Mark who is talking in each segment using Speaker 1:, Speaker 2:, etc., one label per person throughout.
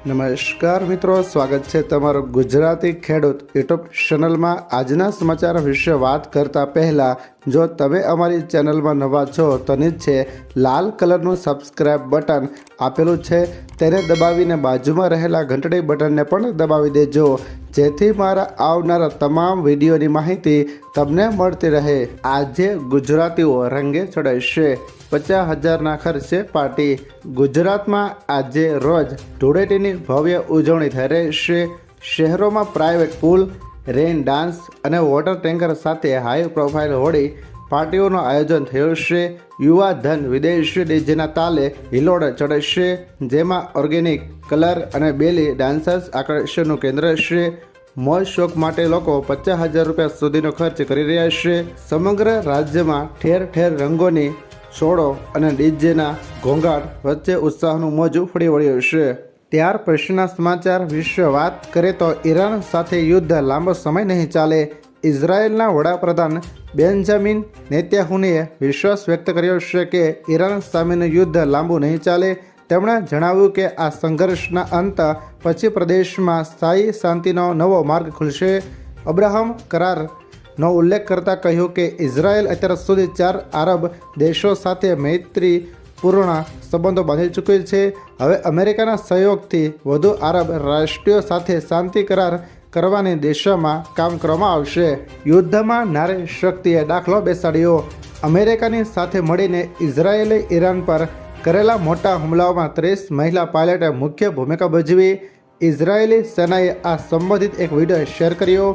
Speaker 1: નમસ્કાર મિત્રો, સ્વાગત છે તમારું ગુજરાતી ખેડૂત યુટ્યુબ ચેનલમાં। આજના સમાચાર વિશે વાત કરતા પહેલાં જો તમે અમારી ચેનલમાં નવા છો તો નીચે લાલ કલરનું સબસ્ક્રાઇબ બટન આપેલું છે તેને દબાવીને બાજુમાં રહેલા ઘંટડી બટનને પણ દબાવી દેજો, જેથી મારા આવનારા તમામ વિડીયોની માહિતી તમને મળતી રહે। આજે ગુજરાતીઓ રંગે ચડાવશે 50,000ના ખર્ચે પાર્ટી। ગુજરાતમાં આજે રોજ ધૂળેટીની ભવ્ય ઉજવણી થઈ રહી છે। શહેરોમાં પ્રાઇવેટ પૂલ, રેઇન ડાન્સ અને વોટર ટેન્કર સાથે હાઈ પ્રોફાઇલ હોળી પાર્ટીઓનું આયોજન થયું છે। યુવા ધન વિદેશી ડીજેના તાલે હિલોડ ચડશે, જેમાં ઓર્ગેનિક, કલર અને બેલી ડાન્સર્સ આકર્ષણનું કેન્દ્ર છે। મોજ શોખ માટે લોકો 50,000 રૂપિયા સુધીનો ખર્ચ કરી રહ્યા છે। સમગ્ર રાજ્યમાં ઠેર ઠેર રંગોની સોડો અને ડીજેના ઘોંઘાટ વચ્ચે ઉત્સાહનું મોજું ફરી વળ્યું છે। ત્યાર પછીના સમાચાર વિશે વાત કરીએ તો ઈરાન સાથે યુદ્ધ લાંબો સમય નહીં ચાલે। ઇઝરાયેલના વડાપ્રધાન બેન્જામિન નેતન્યાહુએ વિશ્વાસ વ્યક્ત કર્યો છે કે ઈરાન સામેનું યુદ્ધ લાંબુ નહીં ચાલે। તેમણે જણાવ્યું કે આ સંઘર્ષના અંત પછી પ્રદેશમાં સ્થાયી શાંતિનો નવો માર્ગ ખુલશે। અબ્રાહમ કરારનો ઉલ્લેખ કરતાં કહ્યું કે ઇઝરાયેલ અત્યાર સુધી 4 આરબ દેશો સાથે મૈત્રીપૂર્ણ સંબંધો બાંધી ચૂક્યું છે। હવે અમેરિકાના સહયોગથી વધુ આરબ રાષ્ટ્રો સાથે શાંતિ કરાર કરવાની દિશામાં કામ કરવામાં આવશે। યુદ્ધમાં નારી શક્તિએ દાખલો બેસાડ્યો। અમેરિકાની સાથે મળીને ઇઝરાયેલે ઈરાન પર કરેલા મોટા હુમલાઓમાં 30 મહિલા પાયલટે મુખ્ય ભૂમિકા ભજવી। ઇઝરાયેલી સેનાએ આ સંબંધિત એક વિડીયો શેર કર્યો।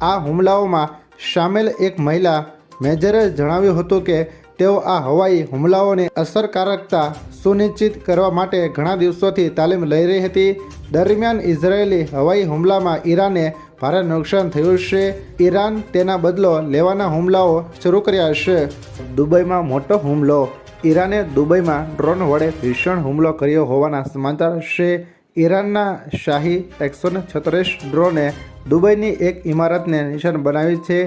Speaker 1: આ હુમલાઓમાં સામેલ એક મહિલા મેજરે જણાવ્યું હતું કે તેઓ આ હવાઈ હુમલાઓની અસરકારકતા સુનિશ્ચિત કરવા માટે ઘણા દિવસોથી તાલીમ લઈ રહી હતી। દરમિયાન ઇઝરાયેલી હવાઈ હુમલામાં ઈરાનને ભારે નુકસાન થયું છે। ઈરાન તેના બદલો લેવાના હુમલાઓ શરૂ કર્યા છે। દુબઈમાં મોટો હુમલો। ઈરાને દુબઈમાં ડ્રોન વડે ભીષણ હુમલો કર્યો હોવાના સમાચાર છે। ઈરાનના શાહી 136 ડ્રોને દુબઈની એક ઇમારતને નિશાન બનાવી છે,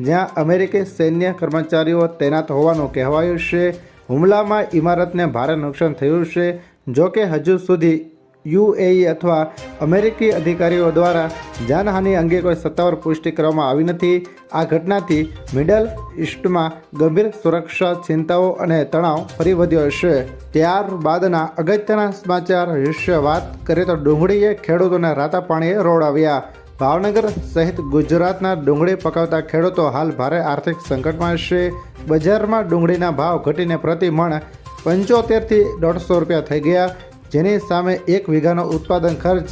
Speaker 1: જ્યાં અમેરિકી સૈન્ય કર્મચારીઓ તૈનાત હોવાનું કહેવાયું છે। હુમલામાં ઇમારતને ભારે નુકસાન થયું છે, જો કે હજુ સુધી યુએઈ અથવા અમેરિકી અધિકારીઓ દ્વારા જાનહાનિ અંગે કોઈ સત્તાવાર પુષ્ટિ કરવામાં આવી નથી। આ ઘટનાથી મિડલ ઇસ્ટમાં ગંભીર સુરક્ષા ચિંતાઓ અને તણાવ ફરી વધ્યો છે। ત્યારબાદના અગત્યના સમાચાર વિશે વાત કરીએ તો ડુંગળીએ ખેડૂતોને રાતા પાણીએ રોડાવ્યા। ભાવનગર સહિત ગુજરાતના ડુંગળી પકાવતા ખેડૂતો હાલ ભારે આર્થિક સંકટમાં છે। બજારમાં ડુંગળીના ભાવ ઘટીને પ્રતિ મણ 75 થી 150 રૂપિયા થઈ ગયા, જેની સામે 1 વીઘાનો ઉત્પાદન ખર્ચ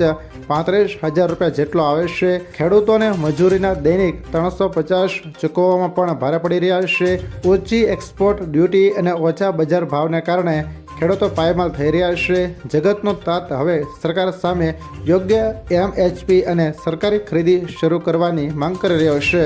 Speaker 1: 35,000 રૂપિયા જેટલો આવે છે। ખેડૂતોને મજૂરીના દૈનિક 350 ચૂકવવામાં પણ ભારે પડી રહ્યા છે। ઓછી એક્સપોર્ટ ડ્યુટી અને ઓછા બજાર ભાવને કારણે ખેડૂતો પાયમાલ થઈ રહ્યા છે। જગતનો તાત હવે સરકાર સામે યોગ્ય MSP અને સરકારી ખરીદી શરૂ કરવાની માંગ કરી રહ્યો છે।